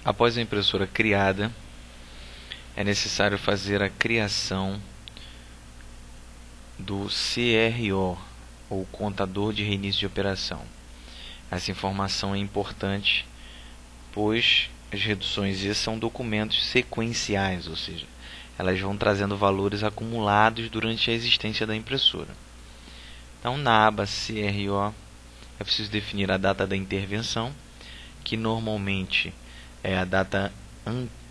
Após a impressora criada, é necessário fazer a criação do CRO, ou Contador de Reinício de Operação. Essa informação é importante, pois as reduções E são documentos sequenciais, ou seja, elas vão trazendo valores acumulados durante a existência da impressora. Então, na aba CRO, é preciso definir a data da intervenção, que normalmente é a data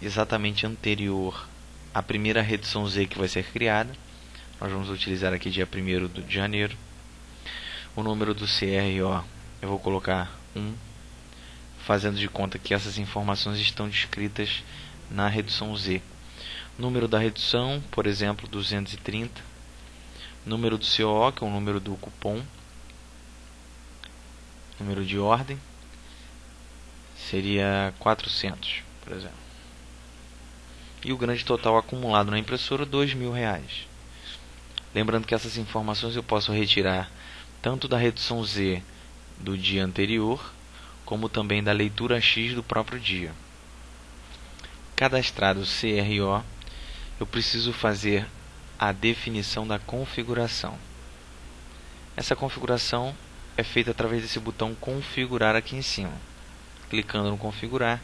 exatamente anterior à primeira redução Z que vai ser criada. Nós vamos utilizar aqui dia 1º de janeiro. O número do CRO eu vou colocar 1, fazendo de conta que essas informações estão descritas na redução Z. Número da redução, por exemplo, 230. Número do COO, que é o número do cupom. Número de ordem seria 400, por exemplo. E o grande total acumulado na impressora, R$2.000. Lembrando que essas informações eu posso retirar tanto da redução Z do dia anterior, como também da leitura X do próprio dia. Cadastrado o CRO, eu preciso fazer a definição da configuração. Essa configuração é feita através desse botão configurar aqui em cima. Clicando no configurar,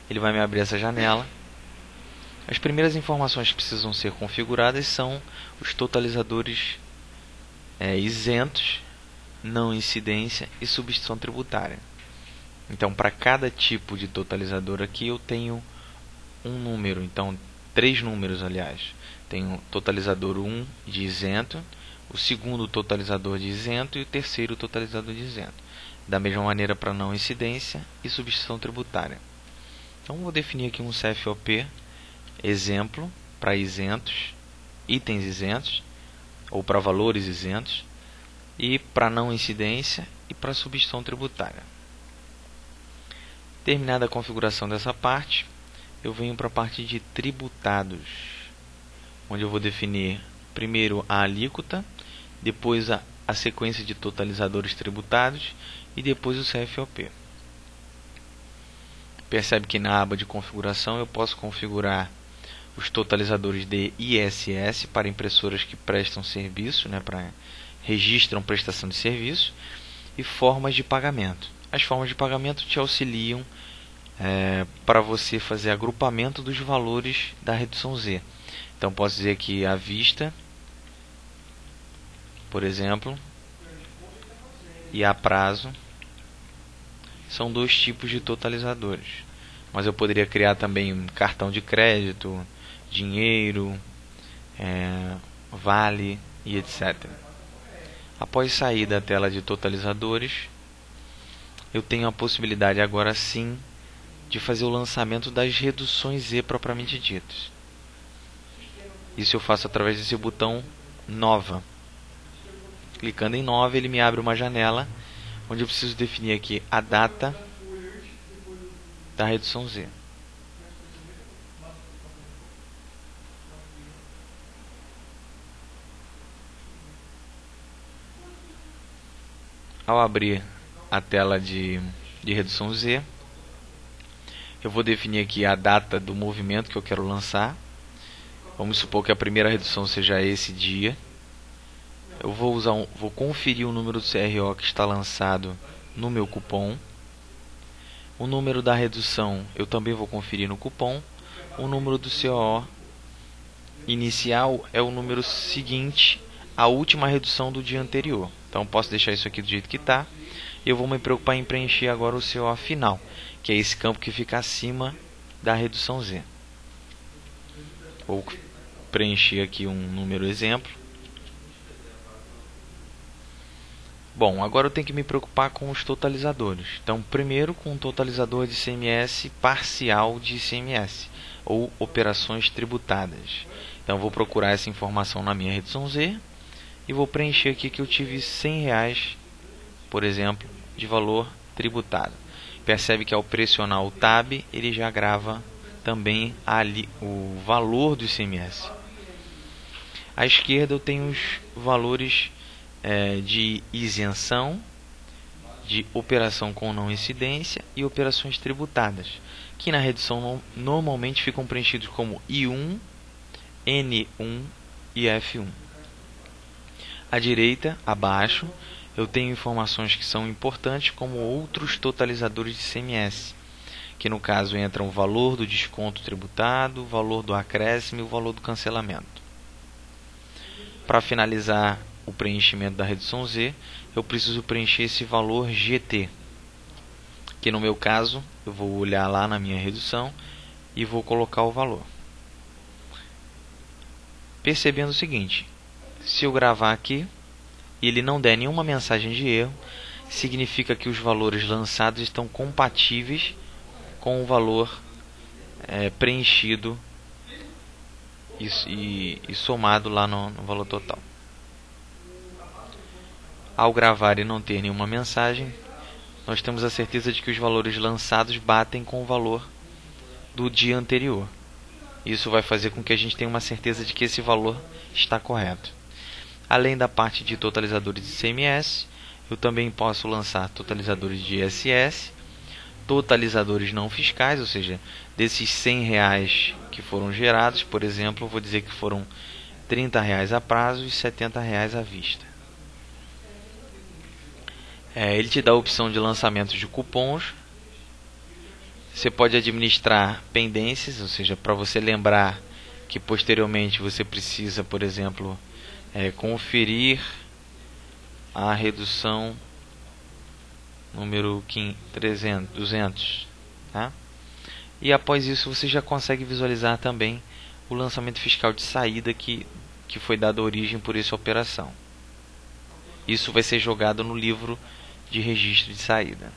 ele vai me abrir essa janela. As primeiras informações que precisam ser configuradas são os totalizadores isentos, não incidência e substituição tributária. Então, para cada tipo de totalizador aqui eu tenho um número, então 3 números, aliás. Tenho o totalizador 1 de isento, o segundo totalizador de isento e o terceiro totalizador de isento. Da mesma maneira para não incidência e substituição tributária. Então vou definir aqui um CFOP exemplo para isentos, itens isentos, ou para valores isentos, e para não incidência e para substituição tributária. Terminada a configuração dessa parte, eu venho para a parte de tributados, onde eu vou definir primeiro a alíquota, depois a sequência de totalizadores tributados e depois o CFOP. Percebe que na aba de configuração eu posso configurar os totalizadores de ISS para impressoras que prestam serviço, registram prestação de serviço, e formas de pagamento. As formas de pagamento te auxiliam para você fazer agrupamento dos valores da redução Z. Então posso dizer que à vista, por exemplo, e a prazo são 2 tipos de totalizadores. Mas eu poderia criar também um cartão de crédito, dinheiro, vale e etc. Após sair da tela de totalizadores, eu tenho a possibilidade agora sim de fazer o lançamento das reduções Z propriamente ditas. Isso eu faço através desse botão Nova. Clicando em Nova, ele me abre uma janela onde eu preciso definir aqui a data da redução Z. Ao abrir a tela de redução Z, eu vou definir aqui a data do movimento que eu quero lançar. Vamos supor que a primeira redução seja esse dia. Eu vou conferir o número do CRO que está lançado no meu cupom. O número da redução eu também vou conferir no cupom. O número do COO inicial é o número seguinte à última redução do dia anterior. Então posso deixar isso aqui do jeito que está. Eu vou me preocupar em preencher agora o COO final, que é esse campo que fica acima da redução Z. Vou preencher aqui um número exemplo. Bom, agora eu tenho que me preocupar com os totalizadores. Então, primeiro com o totalizador de ICMS parcial de ICMS, ou operações tributadas. Então, eu vou procurar essa informação na minha redução Z e vou preencher aqui que eu tive R$100, por exemplo, de valor tributado. Percebe que ao pressionar o Tab, ele já grava também o valor do ICMS. À esquerda eu tenho os valores de isenção, de operação com não incidência e operações tributadas. que na redução normalmente ficam preenchidos como I1, N1 e F1. À direita, abaixo, eu tenho informações que são importantes, como outros totalizadores de ICMS, que no caso entram o valor do desconto tributado, o valor do acréscimo e o valor do cancelamento. Para finalizar o preenchimento da redução Z, eu preciso preencher esse valor GT, que no meu caso eu vou olhar lá na minha redução e vou colocar o valor. Percebendo o seguinte: se eu gravar aqui e ele não der nenhuma mensagem de erro, significa que os valores lançados estão compatíveis com o valor preenchido e somado lá no valor total. Ao gravar e não ter nenhuma mensagem, nós temos a certeza de que os valores lançados batem com o valor do dia anterior. Isso vai fazer com que a gente tenha uma certeza de que esse valor está correto. Além da parte de totalizadores de ICMS, eu também posso lançar totalizadores de ISS, totalizadores não fiscais, ou seja, desses R$100 que foram gerados, por exemplo, eu vou dizer que foram R$30 a prazo e R$70 à vista. Ele te dá a opção de lançamento de cupons. Você pode administrar pendências, ou seja, para você lembrar que posteriormente você precisa, por exemplo, conferir a redução número 200, tá? E após isso você já consegue visualizar também o lançamento fiscal de saída que foi dado origem por essa operação. Isso vai ser jogado no livro de registro de saída.